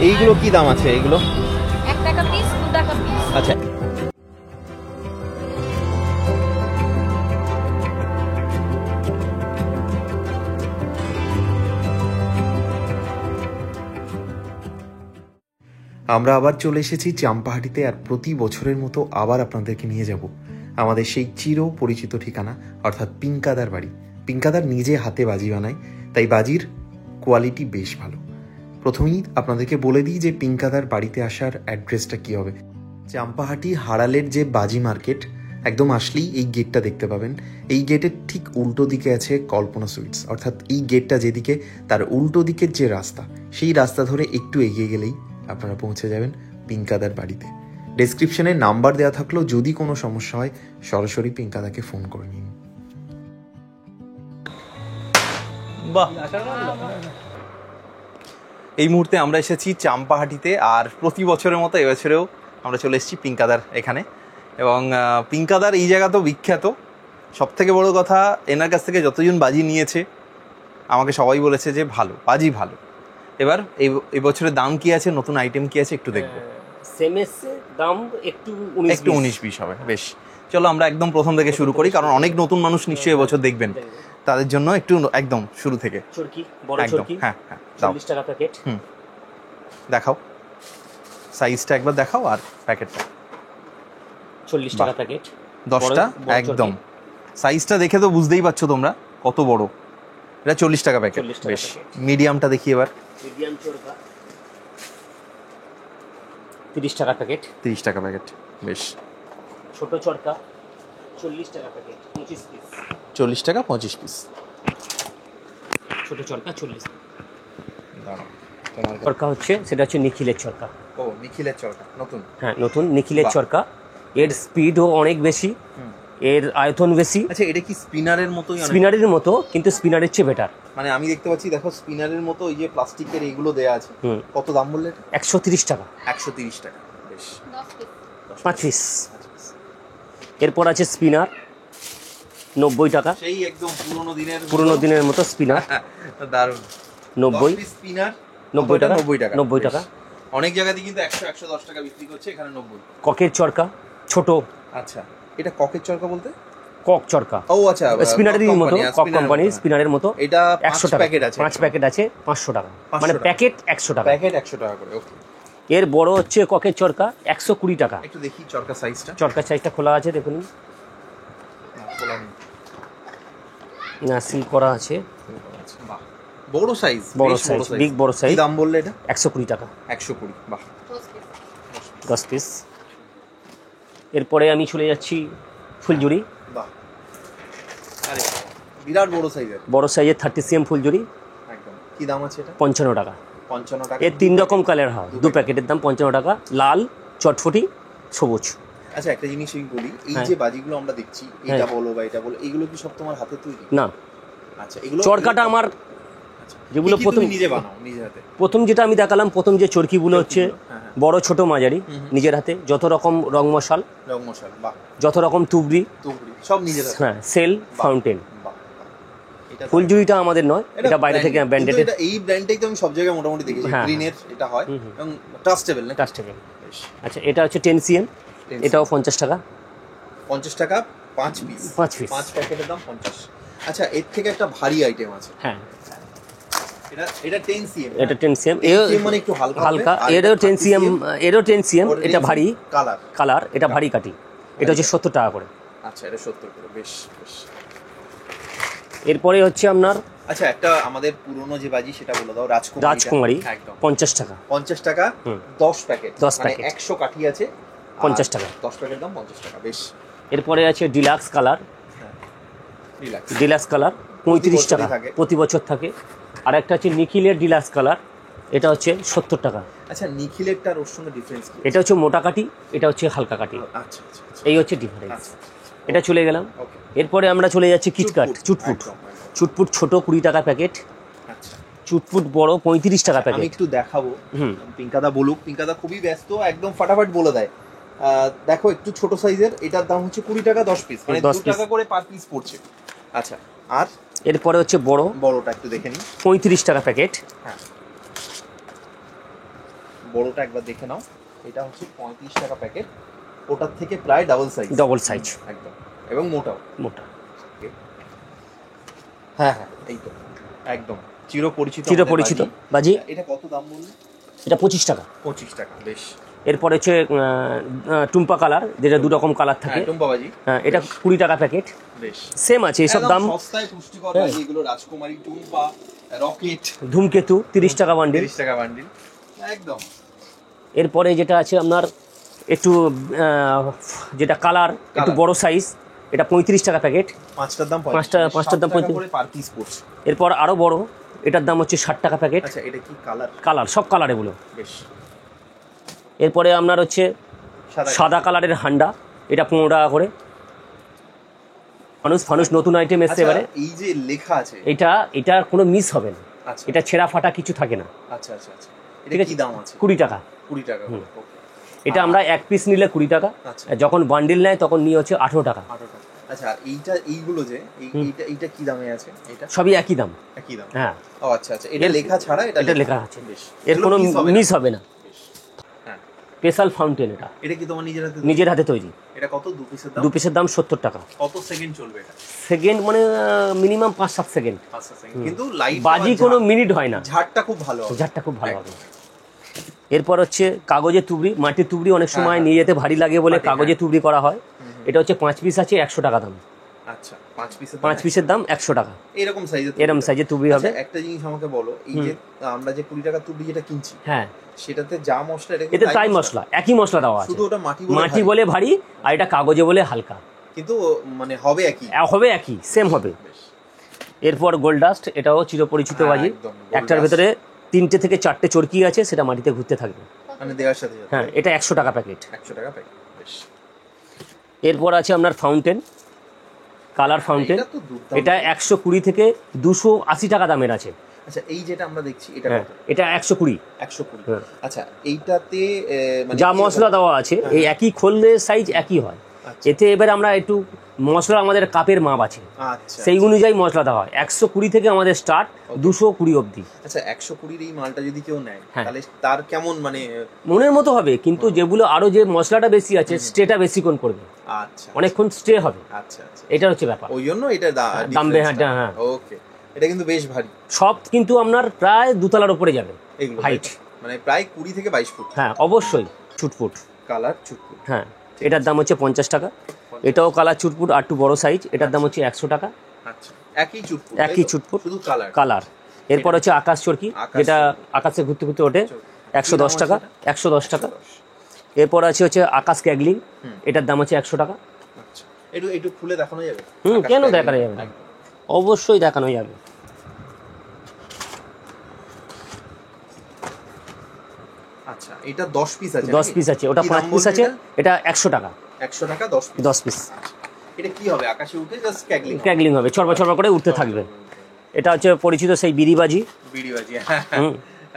এইগুলো কি দাম আছে এইগুলো? 1 টাকা পিস, 2 টাকা পিস। আচ্ছা, আমরা আবার চলে এসেছি চাম্পাহাটিতে, আর প্রতি বছরের মতো আবার আপনাদেরকে নিয়ে যাব আমাদের সেই চির পরিচিত ঠিকানা, অর্থাৎ পিঙ্কাদার বাড়ি। পিঙ্কাদার নিজে হাতে বাজি বানায়, তাই বাজির কোয়ালিটি বেশ ভালো। প্রথমেই আপনাদেরকে বলে দিই যে পিঙ্কাদার বাড়িতে আসার অ্যাড্রেসটা কী হবে। চাম্পাহাটি হাড়ালের যে বাজি মার্কেট, একদম আসলেই এই গেটটা দেখতে পাবেন। এই গেটের ঠিক উল্টো দিকে আছে কল্পনা সুইটস, অর্থাৎ এই গেটটা যেদিকে তার উল্টো দিকের যে রাস্তা, সেই রাস্তা ধরে একটু এগিয়ে গেলেই আপনারা পৌঁছে যাবেন পিঙ্কাদার বাড়িতে। ডেসক্রিপশনে নাম্বার দেওয়া থাকলো, যদি কোনো সমস্যা হয় সরাসরি পিঙ্কাদাকে ফোন করে নিন। বাহ, এই মুহূর্তে আমরা এসেছি চাম্পাহাটিতে, আর প্রতি বছরের মতো এবছরেও আমরা চলে এসেছি পিঙ্কাদার এখানে। এবং পিঙ্কাদার এই জায়গা তো বিখ্যাত। সবথেকে বড় কথা, এনার কাছ থেকে যতজন বাজি নিয়েছে আমাকে সবাই বলেছে যে ভালো বাজি, ভালো। এবার এই বছরের দাম কি আছে, নতুন আইটেম কি আছে একটু দেখবো। দাম একটু 19-20 হবে। বেশ, চলো আমরা একদম প্রথম থেকে শুরু করি, কারণ অনেক নতুন মানুষ নিশ্চয়ই এবছর দেখবেন, তাদের জন্য একটু একদম শুরু থেকে। চরকি, বড় একদম, চরকি, হ্যাঁ, 40 টাকা প্যাকেট। দেখাও সাইজটা একবার, দেখাও আর প্যাকেটটা। 40 টাকা প্যাকেট, 10টা একদম। সাইজটা দেখে তো বুঝতেই পারছো তোমরা কত বড়। এটা 40 টাকা প্যাকেট। বেশ, মিডিয়ামটা দেখি এবার। মিডিয়াম চরকা 30 টাকা প্যাকেট। 30 টাকা প্যাকেট। বেশ, ছোট চরকা 40 টাকা প্যাকেট, 25 পিস। 40 টাকা 25 পিস। ছোট চরকা 40। তোমার চরকা হচ্ছে, সেটা হচ্ছে নিখিলের চরকা। ও, নিখিলের চরকা নতুন? হ্যাঁ, নতুন নিখিলের চরকা। এর স্পিডও অনেক বেশি, এর আয়তন বেশি। আচ্ছা, এটা কি স্পিনারের মতোই? স্পিনারের মতো, কিন্তু স্পিনারের চেয়ে বেটার। মানে আমি দেখতে পাচ্ছি, দেখো স্পিনারের মতো এই যে প্লাস্টিকের এইগুলো দেয়া আছে। কত দাম বললে এটা? 130 টাকা। 130 টাকা। বেশ, 5 পিস। এরপর আছে স্পিনার 90 টাকা। সেই একদম পুরোনো দিনের মতো স্পিনার। দারুণ। 90 স্পিনার 90 টাকা। 90 টাকা। অনেক জায়গাতে কিন্তু 100-110 টাকা বিক্রি করছে, এখানে 90। ককের চরকা ছোট। আচ্ছা, এটা ককের চরকা বলতে? কক চরকা। ও আচ্ছা, স্পিনারের মতো, কক কোম্পানির স্পিনারের মতো। এটা 100 টাকা প্যাকেট আছে। 5 প্যাকেট আছে 500 টাকা, মানে প্যাকেট 100 টাকা। প্যাকেট 100 টাকা করে। ওকে। এর বড় হচ্ছে ককের চরকা 120 টাকা। একটু দেখি চরকা সাইজটা। চরকার সাইজটা খোলা আছে, দেখুন। খোলা নেই, না, সিল করা আছে। বাহ, বড় সাইজ, বড় সাইজ, বিগ বড় সাইজ। দাম বললে এটা? 120 টাকা। 120। বাহ, 10 পিস। এরপরে আমি চলে যাচ্ছি ফুলঝুরি। বাহ, আরে বিরাট বড় সাইজের। বড় সাইজের 30 cm ফুলঝুরি। একদম। কি দাম আছে এটা? 55 টাকা। 55 টাকা। এর 3 রকম কালার হয়, 2 প্যাকেটের দাম 55 টাকা, লাল, চটফটি, সবুজ। আচ্ছা, একটা জিনিস আমি বলি, এই যে বাজিগুলো আমরা দেখছি, এটা বলো বা এটা বলো, এগুলো কি সব তোমার হাতে তৈরি? না। আচ্ছা, এগুলো চরকাটা আমার, যেগুলো প্রথম নিজে বানাও, নিজে হাতে? প্রথম যেটা আমি দেখালাম, প্রথম যে চরকিগুলো হচ্ছে বড় ছোট মাঝারি, নিজের হাতে। যত রকম রং মশাল, বাহ, যত রকম তুবড়ি সব নিজের হাতে। হ্যাঁ, সেল, ফাউন্টেন। ফুলঝুরিটা আমাদের নয়, এটা বাইরে থেকে ব্র্যান্ডেড। এটা এই ব্র্যান্ডটাই তো আমি সব জায়গায় মোটামুটি দেখেছি, গ্রিনের এটা হয় এবং ট্রাস্টেবল না? ট্রাস্টেবল। আচ্ছা, এটা হচ্ছে 10 cm, এটাও 50 টাকা। 50 টাকা 5 পিস। 5 প্যাকেটের দাম 50। আচ্ছা, এর থেকে একটা ভারী আইটেম আছে। হ্যাঁ, এটা 10 cm। এটা 10 cm, মানে একটু হালকা। এরও 10 cm, এরও 10 cm। এটা ভারী কালার, এটা ভারী কাটি। এটা হচ্ছে 70 টাকা করে। আচ্ছা, এটা 70 করে। বেশ বেশ। এরপরে হচ্ছে আপনার, আচ্ছা, একটা আমাদের পুরনো যে বাজি সেটা বলে দাও। রাজকুমারী 50 টাকা। 50 টাকা 10 প্যাকেট। 10 প্যাকেট, 100 কাঠি আছে, 50 টাকা। 10 প্যাকেট দাম 50 টাকা। বেশ। এরপরে আছে ডিলাক্স কালার। ডিলাক্স কালার 35 টাকা, প্রতি বছর থাকে। আর একটা হচ্ছে নিখিলের ডিলাক্স কালার, এটা হচ্ছে 70 টাকা। আচ্ছা, নিখিলেরটার ওর সঙ্গে ডিফারেন্স কি? এটা হচ্ছে মোটা কাটি, এটা হচ্ছে হালকা কাটি। আচ্ছা, এই হচ্ছে ডিফারেন্স। এটা চলে গেলাম। এরপরে আমরা চলে যাচ্ছি কিটকাট, চুটপুট। চুটপুট ছোট 20 টাকা প্যাকেট। আচ্ছা, চুটপুট বড় 35 টাকা প্যাকেট। আমি একটু দেখাবো, পিঙ্কাদা বলুক। পিঙ্কাদা খুবই ব্যস্ত, একদম ফাটাফাট বলে দেয়। দেখো, একটু ছোট সাইজের, এটার দাম হচ্ছে 20 টাকা 10 পিস, মানে 2 টাকা করে পার পিস পড়ছে। আচ্ছা, আর এরপরে হচ্ছে বড়টা একটু দেখে নিই। 35 টাকা প্যাকেট। হ্যাঁ, বড়টা একবার দেখে নাও, এটা হচ্ছে 35 টাকা প্যাকেট, ওটার থেকে প্রায় ডাবল সাইজ একদম, এবং মোটা। হ্যাঁ হ্যাঁ, এই তো একদম চিরপরিচিত বাজি। এটা কত দাম বললেন? এটা 25 টাকা। 25 টাকা, বেশ। এরপর হচ্ছে টুম্পা কালার, যেটা দু রকম কালার থাকে। টুম্পা বাজি, হ্যাঁ, এটা 20 টাকা প্যাকেট, বেশ সেম আছে এসব দাম। সস্তায় পুষ্টিকর বাজি এগুলো, রাজকুমারী, টুম্পা, রকেট, ধূমকেতু 30 টাকা বান্ডিল, একদম। এরপরে যেটা আছে আপনার একটু যেটা কালার একটু বড় সাইজ, এটা 35 টাকা প্যাকেট, পাঁচটার দাম 35 পার পিস পড়ছে। এরপর আরো বড়, এটার দাম হচ্ছে 60 টাকা প্যাকেট। আচ্ছা, এটা কি কালার সব কালার এগুলো, বেশ। এরপরে আপনার হচ্ছে সাদা কালারের হান্ডা, এটা 15 টাকা করে। ফানুস নতুন আইটেম এসছে এবারে। এই যে লেখা আছে, এটা কোনো মিস হবে না, এটা ছেঁড়া ফাটা কিছু থাকে না। আচ্ছা আচ্ছা আচ্ছা, এটা কি দাম আছে? 20 টাকা। এটা আমরা এক পিস নিলে 20 টাকা, যখন বান্ডিল নেয় তখন নিয়ে হচ্ছে 18 টাকা। আচ্ছা, আর এইগুলো যে এইটা কি দামে আছে? এটা সবই একই দাম। হ্যাঁ। ও আচ্ছা আচ্ছা, এটা লেখা ছাড়া এটা লেখা আছে, এর কোনো মিস হবে না। হ্যাঁ, স্পেশাল ফাউন্টেন। এটা কি তোমার নিজের হাতে তৈরি? এটা কত? দু পিসের দাম 70 টাকা। কত সেকেন্ড চলবে এটা? সেকেন্ড মানে মিনিমাম 5-7 সেকেন্ড, কিন্তু লাইট বাজি কোনো মিনিট হয় না। ঝাড়টা খুব ভালো হবে। এরপর হচ্ছে কাগজের তুবড়ি, মাটির তুবড়ি অনেক সময় নিয়ে যেতে ভারী লাগে বলে কাগজের তুবড়ি করা হয়। এটা হচ্ছে 5 পিস আছে, 100 টাকা দাম। আচ্ছা, 5 পিসের দাম 100 টাকা। এরকম সাইজের তুবড়ি হবে। একটা জিনিস আমাকে বলো, এই যে আমরা যে 20 টাকা তুবড়ি যেটা কিনছি, হ্যাঁ, সেটাতে যা মশলা, এতে তাই মশলা, একই মশলা দেওয়া আছে, শুধু ওটা মাটি বলে ভারী আর এটা কাগজে বলে হালকা, কিন্তু মানে হবে একই সেম হবে। এরপর গোল্ড ডাস্ট, এটাও চিরপরিচিত বাজি। একটার ভেতরে 3টে থেকে 4টে চরকি আছে, সেটা মাটিতে ঘুরতে থাকবে মানে দেওয়ার সাথে। হ্যাঁ, এটা 100 টাকা প্যাকেট। বেশ। এরপর আছে আপনার ফাউন্টেন, কালার ফাউন্টেন, এটা 120 থেকে 280 টাকা দামের আছে। আচ্ছা, এই যেটা আমরা দেখছি এটা 120। আচ্ছা, এইটাতে যা মশলা দেওয়া আছে এই একই খোলের সাইজ একই হয়। এতে এবার আমরা একটু মশলা, আমাদের কাপের মাপ আছে, সেই অনুযায়ী মশলা দেওয়া হয়। 120 থেকে আমাদের স্টার্ট 220 অবধি। আচ্ছা, 120 এই মালটা যদি কেউ নেয় তাহলে তার কেমন মানে মনের মতো হবে, কিন্তু যেগুলো আরো যে মশলাটা বেশি আছে স্টেটা বেশিক্ষণ করবে। আচ্ছা, অনেকক্ষণ স্টে হবে। আচ্ছা আচ্ছা, এটা হচ্ছে ব্যাপার, ওই জন্য এটা দাম। হ্যাঁ, ওকে। এটা কিন্তু বেশ ভারী, সব কিন্তু আপনার প্রায় 2 তলার উপরে যাবে হাইট, মানে প্রায় 20 থেকে 22 ফুট। হ্যাঁ, অবশ্যই চুটপুট কালার চুটপুট। হ্যাঁ, এটার দাম হচ্ছে 50 টাকা। এটাও কালার চুটপুট আর একটু বড় সাইজ, এটার দাম হচ্ছে 100 টাকা। আচ্ছা, একই চুটপুট শুধু কালার। এরপর হচ্ছে আকাশ চরকি, যেটা আকাশে ঘুরতে ঘুরতে ওঠে, 110 টাকা। এরপর হচ্ছে আকাশ ক্যাগলিং, এটার দাম হচ্ছে 100 টাকা। আচ্ছা, একটু খুলে দেখানো যাবে? কেন দেখানো যাবে, অবশ্যই দেখানো যাবে। আচ্ছা, এটা 10 পিস আছে। 10 পিস আছে, ওটা 5 পিস আছে, এটা 100 টাকা। 100 টাকা 10 পিস। এটা কি হবে? আকাশে উঠে জাস্ট ক্যাগলিং হবে, চড়বা করে উঠতে থাকবে। এটা হচ্ছে পরিচিত সেই বিড়িবাজি।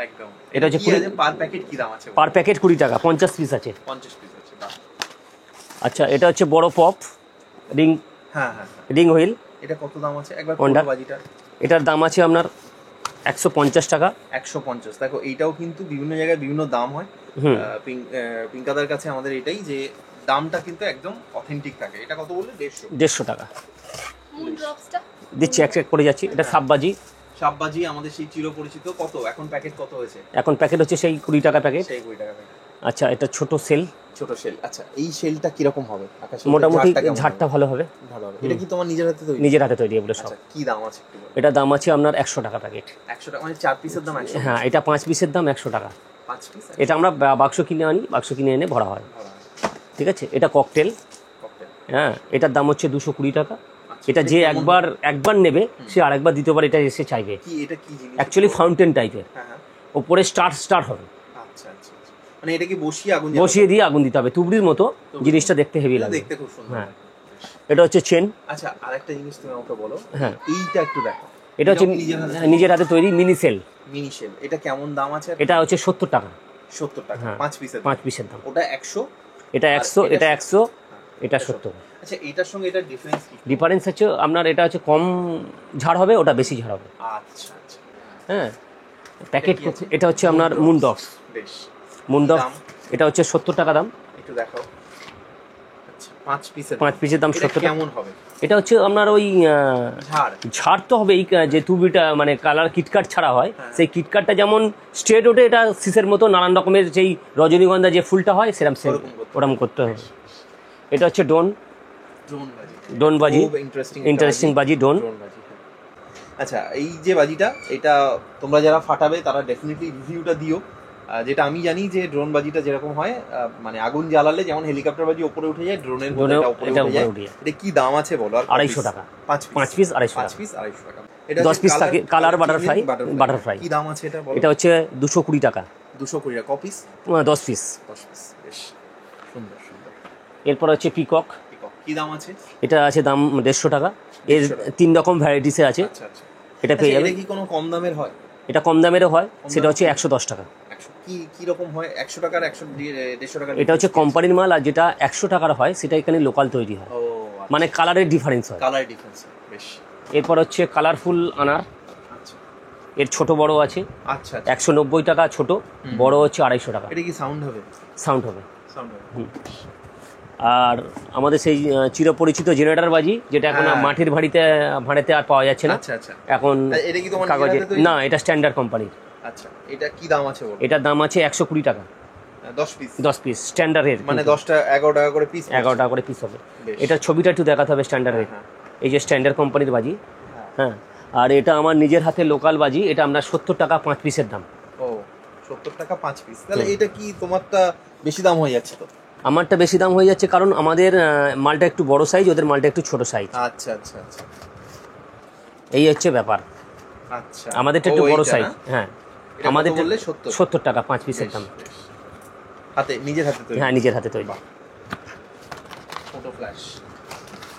একদম। এটা হচ্ছে পার প্যাকেট কি দাম আছে? পার প্যাকেট 20 টাকা, 50 পিস আছে। 50 পিস আছে। আচ্ছা, এটা হচ্ছে বড় পপ রিং। হ্যাঁ হ্যাঁ, রিং হুইল। এটা কত দাম আছে একবার বলো বাজিটা? এটার দাম আছে আপনার 150 টাকা। 150। দেখো, এইটাও কিন্তু বিভিন্ন জায়গায় বিভিন্ন দাম হয়। পিঙ্কাদার কাছে আমাদের এটাই যে দামটা কিন্তু একদম অথেন্টিক থাকে। এটা কত বললে? 150 টাকা। মুন ড্রপসটা দিচ্ছি, এক করে যাচ্ছি। এটা সাববাজি আমাদের সেই চিরপরিচিত। কত এখন প্যাকেট কত হয়েছে? এখন প্যাকেট হচ্ছে সেই 20 টাকা প্যাকেট। সেই 20 টাকা প্যাকেট। আচ্ছা, এটা ছোট সেল। আচ্ছা, এই সেলটা কি রকম হবে? মোটামুটি ঝাড়টা ভালো হবে। এটা কি তোমার নিজের হাতে তৈরি এগুলো সব? কি দাম আছে? এটা দাম আছে আপনার 100 টাকা প্যাকেট। 100 টাকা মানে 4 পিসের দাম 100? হ্যাঁ, এটা 5 পিসের দাম 100 টাকা। 5 পিস? এটা আমরা বাক্স কিনে এনে ভরা হয়। ঠিক আছে, এটা ককটেল। হ্যাঁ, এটার দাম হচ্ছে 220 টাকা। এটা যে একবার নেবে সে আরেকবার দ্বিতীয়বার এটা এসে চাইবে। এটা কি জিনিস? অ্যাকচুয়ালি ফাউন্টেন টাইপের, ওপরে স্টার্ট হবে। আচ্ছা আচ্ছা, মানে এটা কি বসিয়ে দিয়ে আগুন দিতে হবে, তুবড়ির মতো। জিনিসটা দেখতে হেভি লাগে, দেখতে খুব সুন্দর। হ্যাঁ, এটা হচ্ছে চেন। আচ্ছা, আরেকটা জিনিস তুমি আমাকে বলো। হ্যাঁ, এইটা একটু দেখো। এটা হচ্ছে নিজের হাতে তৈরি মিনি সেল। এটা কেমন দাম আছে? এটা হচ্ছে 70 টাকা। 70 টাকা 5 পিসের দাম। ওটা 100, এটা 100, এটা 100, এটা 70। আচ্ছা, এটার সঙ্গে এটা ডিফারেন্স হচ্ছে আপনার এটা হচ্ছে কম ঝাড় হবে, ওটা বেশি ঝাড় হবে। আচ্ছা আচ্ছা। হ্যাঁ, প্যাকেট। এটা হচ্ছে আপনার মুন ডক্স। বেশ। মুন্ডা এটা হচ্ছে 70 টাকা দাম। একটু দেখাও। আচ্ছা 5 পিসের দাম 70 টাকা। কেমন হবে? এটা হচ্ছে আপনার ওই ঝাড় তো হবে, এই যে তুবিটা মানে কালার কিটকাট ছাড়া হয়, সেই কিটকাটটা যেমন স্ট্রেট ওঠে, এটা সিসের মতো নানান রকমের যেই রজনীগন্ধা যে ফুলটা হয় সেরকম ওরকম করতে হবে। এটা হচ্ছে ডোন বাজি, ইন্টারেস্টিং বাজি ডোন। আচ্ছা এই যে বাজিটা, এটা তোমরা যারা ফাটাবে তারা ডেফিনেটলি রিভিউটা দিও। যেটা আমি জানি যে ড্রোন বাজিটা যেরকম হয়, মানে আগুন জ্বালালে যেমন হেলিকপ্টার বাজি উপরে উঠে যায়, ড্রোনের উপরে উঠে যায়। এটা কি দাম আছে বলো? আর 250 টাকা। 5 পিস 250 টাকা। এটা 10 পিস থাকে কালার বাটারফ্লাই। কি দাম আছে এটা বলো? এটা হচ্ছে 220 টাকা। 220 টাকা। কপিস? 10 পিস। বেশ সুন্দর। এরপর হচ্ছে পিকক। কি দাম আছে? এটা আছে দাম 150 টাকা। এর 3 রকম ভ্যারাইটিসে আছে। আচ্ছা। এটা পেয়ে যাবেন। এটা কি কোনো কম দামের হয়? এটা কম দামেরও হয়, সেটা হচ্ছে 110 টাকা। কি রকম হয়? 100 টাকার 150 টাকার? এটা হচ্ছে কোম্পানির মাল, আর যেটা 100 টাকার হয় সেটা এখানে লোকাল তৈরি হয়। মানে কালারের ডিফারেন্স হয়। বেশ। এরপর হচ্ছে কালারফুল আনার। আচ্ছা। এর ছোট বড় আছে। আচ্ছা। 190 টাকা ছোট, বড় হচ্ছে 250 টাকা। এটা কি সাউন্ড হবে? সাউন্ড হবে। আর আমাদের সেই চিরপরিচিত জেনারেটর বাজি, যেটা এখন মাটির ভাঁড়েতে আর পাওয়া যাচ্ছে না। আচ্ছা। এখন এটা কি তোমার কাগজে? না, এটা স্ট্যান্ডার্ড কোম্পানির। আচ্ছা। এটা কি দাম আছে বলো? এটার দাম আছে 120 টাকা। 10 পিস স্ট্যান্ডার্ডের, মানে 10টা 11 টাকা করে পিস। 11 টাকা করে পিস হবে। এটার ছবিটা একটু দেখাতে হবে স্ট্যান্ডার্ডের। এই যে স্ট্যান্ডার্ড কোম্পানির বাজি। হ্যাঁ। আর এটা আমার নিজের হাতে লোকাল বাজি, এটা আমরা 70 টাকা 5 পিসের দাম। ও 70 টাকা 5 পিস। তাহলে এটা কি তোমারটা বেশি দাম হয়ে যাচ্ছে তো? আমারটা বেশি দাম হয়ে যাচ্ছে কারণ আমাদের মালটা একটু বড় সাইজ, ওদের মালটা একটু ছোট সাইজ। আচ্ছা। এই হচ্ছে ব্যাপার। আচ্ছা। আমাদেরটা একটু বড় সাইজ। হ্যাঁ। আমাদের 70 টাকা 5 পিসের দাম। নিজের হাতে তৈরি? হ্যাঁ, নিজের হাতে তৈরি। ফটো ফ্ল্যাশ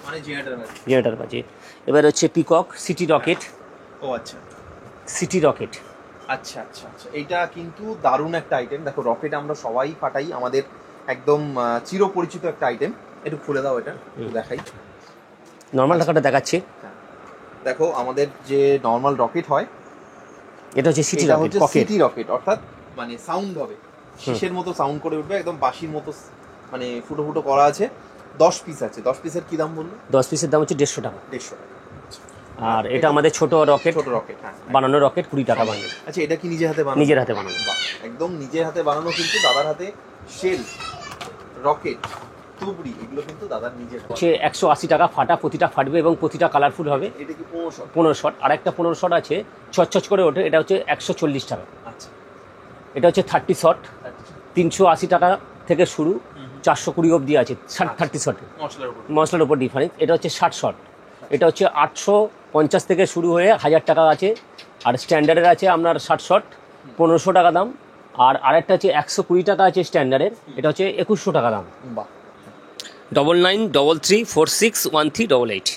মানে জেনারেটর বাজি। এবার হচ্ছে পিকক সিটি রকেট। ও আচ্ছা। City rocket. আচ্ছা। এইটা কিন্তু দারুণ একটা আইটেম। দেখো রকেট আমরা সবাই ফাটাই, আমাদের একদম চিরপরিচিত একটা আইটেম। একটু খুলে দাও, এটা দেখাই। নর্মাল টাকাটা দেখাচ্ছি। দেখো আমাদের যে নর্মাল রকেট হয়, এটা হচ্ছে সিটি রকেট, অর্থাৎ মানে সাউন্ড হবে, শীষের মতো সাউন্ড করে উঠবে, একদম বাঁশির মতো মানে ফুটো ফুটো করা আছে। 10 পিস আছে। 10 পিসের কি দাম বললো? 10 পিসের দাম হচ্ছে 150 টাকা। 150 টাকা। আর এটা আমাদের ছোট রকেট। হ্যাঁ, বানানো রকেট 20 টাকা বানিয়ে। আচ্ছা, এটা কি নিজের হাতে বানানো? নিজের হাতে বানানো। একদম নিজের হাতে বানানো। কিন্তু দাদার হাতে শেল, রকেট, তুবড়ি, এগুলো কিন্তু দাদার নিজের। হচ্ছে 180 টাকা ফাটা, প্রতিটা ফাটবে এবং প্রতিটা কালারফুল হবে। এটা কি 15 শট? আর একটা 15 শট আছে, ছচ করে ওঠে, এটা হচ্ছে 140 টাকা। আচ্ছা। এটা হচ্ছে 30 শট, 380 টাকা থেকে শুরু, 420 অবধি আছে 30 শটে। মশলার উপর ডিফারেন্স। এটা হচ্ছে 60 শট, এটা হচ্ছে 850 থেকে শুরু হয়ে 1000 টাকা আছে। আর স্ট্যান্ডার্ডের আছে আপনার 60 শট, 1500 টাকা দাম। আর আরেকটা আছে 120 টাকা আছে স্ট্যান্ডার্ডের, এটা হচ্ছে 2100 টাকা দাম। 9933461388।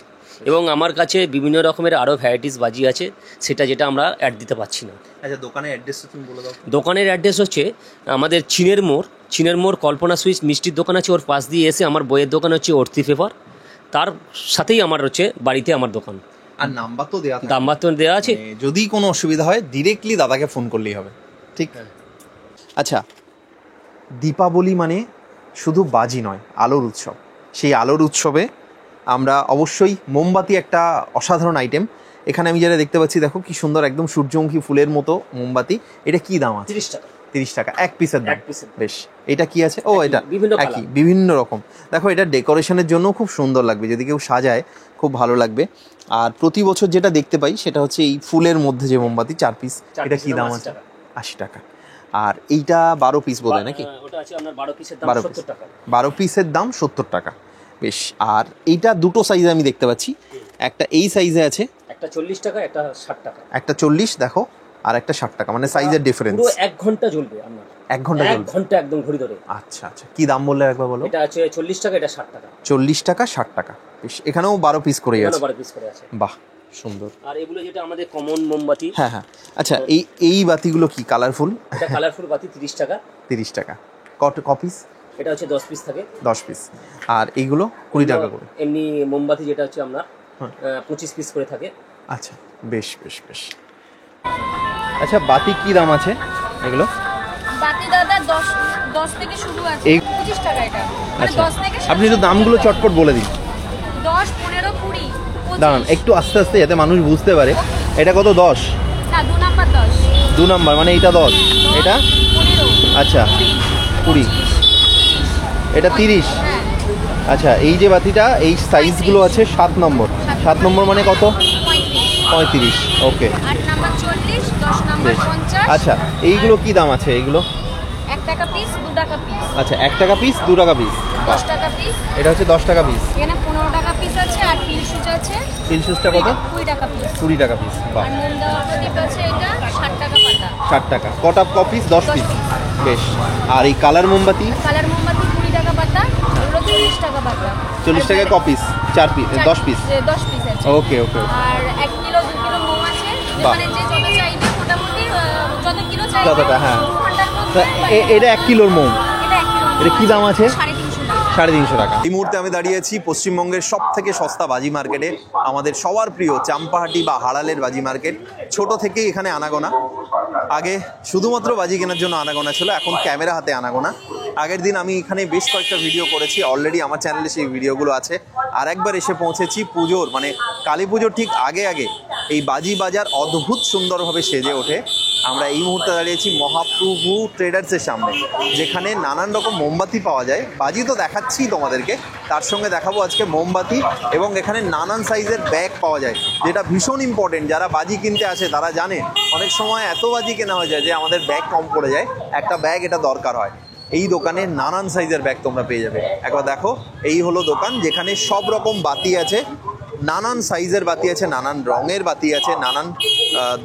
এবং আমার কাছে বিভিন্ন রকমের আরও ভ্যারাইটিস বাজি আছে, সেটা যেটা আমরা অ্যাড দিতে পারছি না। আচ্ছা, দোকানের অ্যাড্রেসটা তুমি বলে দাও। দোকানের অ্যাড্রেস হচ্ছে আমাদের চিনের মোড় কল্পনা সুইটস মিষ্টির দোকান আছে, ওর পাশ দিয়ে এসে আমার বইয়ের দোকান হচ্ছে অর্থি পেপার, তার সাথেই আমার হচ্ছে বাড়িতে আমার দোকান। আর নাম্বার তো দেওয়া আছে। যদি কোনো অসুবিধা হয় ডিরেক্টলি দাদাকে ফোন করলেই হবে। ঠিক। আচ্ছা, দীপাবলি মানে শুধু বাজি নয়, আলোর উৎসব। সেই আলোর উৎসবে আমরা অবশ্যই মোমবাতি একটা অসাধারণ আইটেম। এখানে আমি যেটা দেখতে পাচ্ছি, দেখো কি সুন্দর, একদম সূর্যমুখী ফুলের মতো মোমবাতি। এটা কি দাম আছে? 30 টাকা। 30 টাকা 1 পিসের দাম। বেশ। এটা কি আছে? ও, এটা একই, বিভিন্ন রকম। দেখো, এটা ডেকোরেশনের জন্য খুব সুন্দর লাগবে, যদি কেউ সাজায় খুব ভালো লাগবে। আর প্রতি বছর যেটা দেখতে পাই সেটা হচ্ছে এই ফুলের মধ্যে যে মোমবাতি 4 পিস। এটা কি দাম আছে? 80 টাকা। আর এইটা 12 পিস বোধহয় নাকি? ওটা আছে আপনার 12 পিসের দাম 70 টাকা। 12 পিসের দাম 70 টাকা। বেশ। আর এইটা দুটো সাইজে আমি দেখতে পাচ্ছি, একটা এই সাইজে আছে, একটা 40 টাকা, একটা 60 টাকা। একটা 40 দেখো, আর একটা 60 টাকা, মানে সাইজের ডিফারেন্স। পুরো 1 ঘন্টা জ্বলবে আপনার। 1 ঘন্টা জ্বলবে? 1 ঘন্টা একদম ঘড়ি ধরে। আচ্ছা। কি দাম বললে একবার বলো? এটা আছে 40 টাকা, এটা 60 টাকা। 40 টাকা 60 টাকা। বেশ। এখানেও 12 পিস করে আছে। 12 পিস করে আছে। বাহ, সুন্দর। আর এগুলো যেটা আমাদের কমন মোমবাতি। হ্যাঁ। আচ্ছা, এই বাতিগুলো কি কালারফুল? এটা কালারফুল বাতি 30 টাকা। 30 টাকা। কপিস? এটা হচ্ছে 10 পিস থাকে। 10 পিস। আর এইগুলো 20 টাকা করে। এমনি মোমবাতি যেটা হচ্ছে আপনার 25 পিস করে থাকে। আচ্ছা, বেশ। আচ্ছা, বাতি কি দাম আছে এগুলো? বাতি বাতি দাদা 10 থেকে শুরু আছে, 25 টাকা এটা। মানে 10 থেকে আপনি তো দামগুলো চটপট বলে দিন। 10, 15, 20, 25। দাঁড়ান একটু আস্তে আস্তে যাতে মানুষ বুঝতে পারে। এটা কত? 10? না, 2 নাম্বার 10। 2 নাম্বার মানে এটা 10, এটা 15, আচ্ছা 20, 25, এটা 30। হ্যাঁ, আচ্ছা এই যে বাতিটা এই সাইজগুলো আছে 7 নম্বর। 7 নম্বর মানে কত? 35। ওকে। 8 নাম্বার 40, 10 নাম্বার 50। আচ্ছা এইগুলো কি দাম আছে এইগুলো? 1 টাকা পিস, 2 টাকা পিস। আচ্ছা 1 টাকা পিস, 2 টাকা পিস। 10 টাকা পিস। এটা হচ্ছে 10 টাকা পিস। এখানে 15 টাকা পিস আছে, আর পিল সুচ আছে। পিল সুচটা কত? 20 টাকা পিস। 20 টাকা পিস। বাহ। আর মোম দেওয়া প্রদীপ আছে, এটা 60 টাকা পাতা। 60 টাকা। কটা পিস? 10 পিস। বেশ। আর এই কালার মোমবাতি? কালার মোমবাতি 20 টাকা পাতা, এগুলো 40 টাকা পাতা। 40 টাকায় ক পিস? 4 piece, 10 piece. 10 পিস আছে। ওকে ওকে। আর 1 কিলো 2 কিলো মোম আছে, বাহ। মানে যে যত চাইবে মোটামুটি যত কিলো চাইবে ততটা, হ্যাঁ। 200 তা এটা 1 কিলোর মোম। এটা 1 কিলো। এটা কি দাম আছে? 350 টাকা। 350 টাকা। এই মুহূর্তে আমি দাঁড়িয়ে আছি পশ্চিমবঙ্গের সব থেকে সস্তা বাজি মার্কেটে, আমাদের সবার প্রিয় চাম্পাহাটি বা হাড়ালের বাজি মার্কেট। ছোট থেকেই এখানে আনাগোনা। আগে শুধুমাত্র বাজি কেনার জন্য আনাগোনা ছিল, এখন ক্যামেরা হাতে আনাগোনা। আগের দিন আমি এখানে বেশ কয়েকটা ভিডিও করেছি, অলরেডি আমার চ্যানেলে সেই ভিডিওগুলো আছে। আর একবার এসে পৌঁছেছি পুজোর মানে কালী পুজোর ঠিক আগে আগে এই বাজি বাজার অদ্ভুত সুন্দরভাবে সেজে ওঠে। আমরা এই মুহূর্তে দাঁড়িয়েছি মহাপ্রভু ট্রেডার্সের সামনে, যেখানে নানান রকম মোমবাতি পাওয়া যায়। বাজি তো দেখাচ্ছি তোমাদেরকে, তার সঙ্গে দেখাবো আজকে মোমবাতি, এবং এখানে নানান সাইজের ব্যাগ পাওয়া যায়, যেটা ভীষণ ইম্পর্টেন্ট। যারা বাজি কিনতে আসে তারা জানে অনেক সময় এত বাজি কেনা হয়ে যায় যে আমাদের ব্যাগ কম পড়ে যায়, একটা ব্যাগ এটা দরকার হয়। এই দোকানে নানান সাইজের ব্যাগ তোমরা পেয়ে যাবে। একবার দেখো, এই হলো দোকান যেখানে সব রকম বাতি আছে, নানান সাইজের বাতি আছে, নানান রঙের বাতি আছে, নানান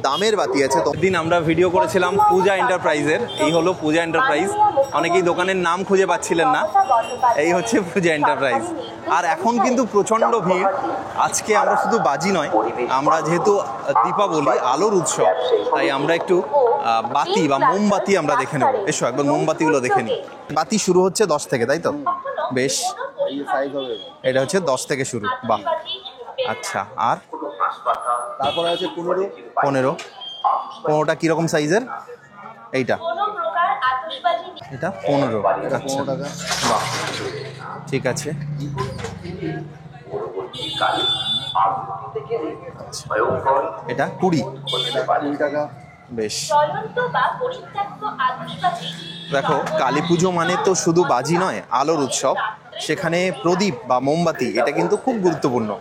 দামের বাতি আছে। তো দিন আমরা ভিডিও করেছিলাম পূজা এন্টারপ্রাইজের। এই হলো পূজা এন্টারপ্রাইজ। অনেকেই দোকানের নাম খুঁজে পাচ্ছিলেন না, এই হচ্ছে পূজা এন্টারপ্রাইজ। আর এখন কিন্তু প্রচণ্ড ভিড়। আজকে আমরা শুধু বাজি নয়, আমরা যেহেতু দীপাবলি আলোর উৎসব, তাই আমরা একটু বাতি বা মোমবাতি আমরা দেখে নেব। এসো একবার মোমবাতিগুলো দেখে নিই। বাতি শুরু হচ্ছে 10 থেকে, তাই তো? বেশ। এটা হচ্ছে 10 থেকে শুরু। বাহ। আচ্ছা, আর তারপরে আছে 15টা কিরকম সাইজের? এইটা এটা 15। আচ্ছা বাহ, ঠিক আছে। এটা 20 টাকা। বেশ। দেখো, কালী পুজো মানে তো শুধু বাজি নয়, আলোর উৎসব। সেখানে প্রদীপ বা মোমবাতি এটা কিন্তু খুব গুরুত্বপূর্ণ।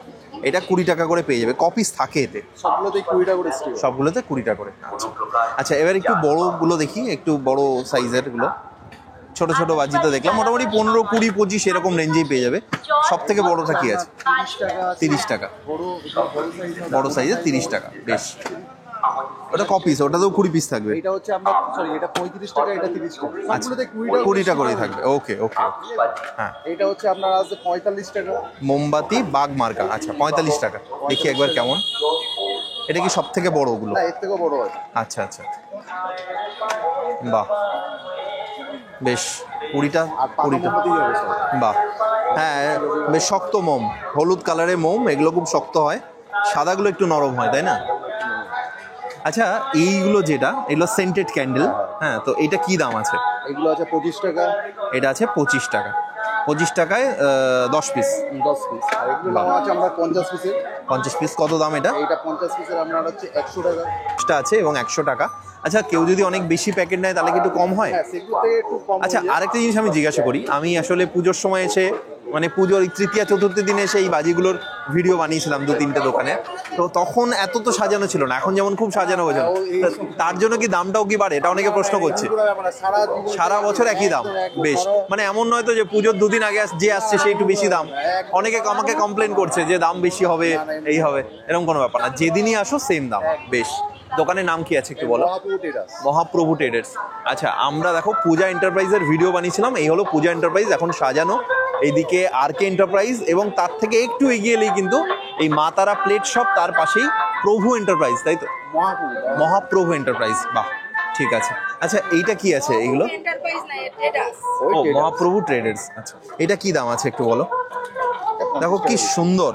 এটা 20 টাকা করে পেয়ে যাবে। কপিস থাকে এতে? সবগুলোতে 20 টাকা করে। সবগুলোতে 20 টাকা করে। আচ্ছা, এবার একটু বড়গুলো দেখি, একটু বড় সাইজের গুলো। ছোট ছোট বাজি তো দেখলাম মোটামুটি 15, 20, 25 এরকম রেঞ্জেই পেয়ে যাবে। সব থেকে বড়টা কি আছে? 30 টাকা। বড় সাইজের 30 টাকা। বেশ। ওটা কপিস, ওটাতেও 20 পিস থাকবে। এটা হচ্ছে আমরা সরি, এটা 35 টাকা, এটা 30 টাকা। সবগুলোতে 20 টাকা করেই থাকবে। ওকে ওকে। হ্যাঁ, এটা হচ্ছে আপনার আছে 45 টাকা। মোমবাতি বাগ মার্কা। আচ্ছা, 45 টাকা। দেখি একবার কেমন। এটা কি সব থেকে বড় ওগুলো? না, এর থেকেও বড় আছে। আচ্ছা আচ্ছা, বাহ, বেশ। 20টা। বাহ, হ্যাঁ, বেশ শক্ত মোম, হলুদ কালারের মোম। এগুলো খুব শক্ত হয়, সাদাগুলো একটু নরম হয়, তাই না? আচ্ছা, এইগুলো যেটা, এগুলো সেন্টেড ক্যান্ডেল। হ্যাঁ, তো এটা কি দাম আছে? এগুলো আছে 25 টাকা। এটা আছে 25 টাকা। 25 টাকায় 10 পিস। 10 পিস। আর এগুলো আছে আমরা 50 পিসের। 50 পিস কত দাম এটা? এটা 50 পিসের আপনার হচ্ছে 100 টাকা। এটা আছে এবং 100 টাকা। আচ্ছা, কেউ যদি অনেক বেশি প্যাকেট নেয় তাহলে কি একটু কম হয়? হ্যাঁ, সেগুলো থেকে একটু কম। আচ্ছা, আরেকটা জিনিস আমি জিজ্ঞাসা করি। আমি আসলে পুজোর সময় এসে, মানে পুজোর তৃতীয়া চতুর্থী দিনে এসে এই বাজিগুলোর ভিডিও বানিয়েছিলাম 2-3টে দোকানে। তো তখন এত তো সাজানো ছিল না, এখন যেমন খুব সাজানো হয়েছে। তার জন্য কি দামটাও কি বাড়ে? এটা অনেকে প্রশ্ন করছে। সারা বছর একই দাম? বেশ। মানে এমন নয় তো যে পুজোর 2 দিন আগে যে আসছে সেই একটু বেশি দাম? অনেকে আমাকে কমপ্লেন করছে যে দাম বেশি হবে, এই হবে, এরকম কোনো ব্যাপার না। যেদিনই আসো সেম দাম। বেশ। দোকানের নাম কি আছে একটু বলো? মহাপ্রভু ট্রেডার্স। আচ্ছা, আমরা দেখো পূজা এন্টারপ্রাইজের ভিডিও বানিয়েছিলাম। এই হলো পূজা এন্টারপ্রাইজ, এখন সাজানো। এইদিকে আরকে এন্টারপ্রাইজ, এবং তার থেকে একটু এগিয়ে এলেই কিন্তু এই মা তারা প্লেট শপ, তার পাশেই প্রভু এন্টারপ্রাইজ, তাই তো? মহাপ্রভু এন্টারপ্রাইজ। বাহ, ঠিক আছে। আচ্ছা, এইটা কি আছে এগুলো? ও, মহাপ্রভু ট্রেডার্স। আচ্ছা, এটা কি দাম আছে একটু বলো? দেখো কি সুন্দর,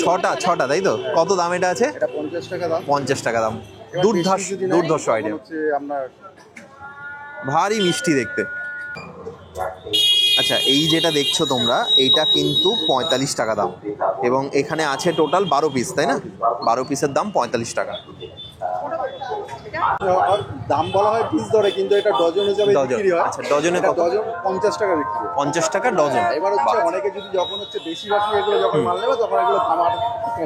6টা, তাই তো? কত দাম এটা আছে? এটা 50 টাকা দাম। 50 টাকা দাম। দুর্ধর্ষ আইটেম। ভারী মিষ্টি দেখতে। আচ্ছা, এই যেটা দেখছো তোমরা, এইটা কিন্তু 45 টাকা দাম, এবং এখানে আছে টোটাল 12 পিস, তাই না? 12 পিসের দাম 45 টাকা। আর দাম বলা হয় পিস ধরে, কিন্তু এটা ডজন হিসাবে ডজন। বিক্রি হয়। আচ্ছা, ডজনে কত? ডজন 50 টাকা বিক্রি হয়। 50 টাকা ডজন। এবার হচ্ছে অনেকে যদি যখন হচ্ছে বেশি বাকি এগুলো যখন মাল নেবে তখন এগুলো দাম আর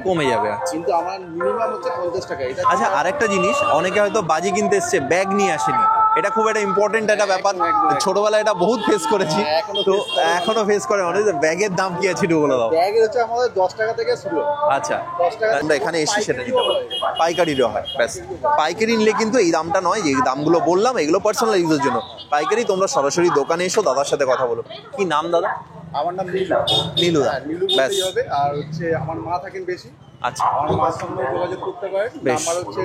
কমে যাবে। আচ্ছা কিন্তু আমার মিনিমাম হচ্ছে 50 টাকা। এটা আচ্ছা, আরেকটা জিনিস, অনেকে হয়তো বাজি কিনতে এসছে, ব্যাগ নিয়ে আসেনি, এটা খুব একটা ইম্পর্টেন্ট একটা ব্যাপার। ছোটবেলায় এটা বহুত ফেস করেছি, তো এখনো ফেস করে অনেক। ব্যাগের দাম কি আছে একটু বলে দাও। ব্যাগের হচ্ছে আমাদের 10 টাকা থেকে শুরু। আচ্ছা, 10 টাকা আমরা এখানে এসে সেটা নিতে পারি, পাইকারিরও হয়। ব্যাস, পাইকারি নিলে কিন্তু এই দামটা নয়, যে দামগুলো বললাম এগুলো পার্সোনাল ইউজের জন্য। পাইকারি তোমরা সরাসরি দোকানে এসো, দাদার সাথে কথা বলো। কি নাম দাদা? আমার নাম নীলু। নীলু দা। হ্যাঁ, নীলু ব্যাস। বলতেই হবে। আর হচ্ছে আমার মা থাকেন বেশি। আচ্ছা, আমার মার সঙ্গে যোগাযোগ করতে পারেন। বেশ। নাম্বার হচ্ছে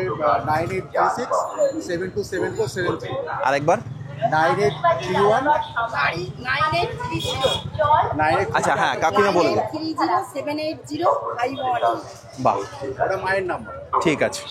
9836727473। আরেকবার। 9831 আচ্ছা, হ্যাঁ, কাকিমা বলে দিন। 30780518। বাহ, ওটা মায়ের নাম্বার। ঠিক আছে।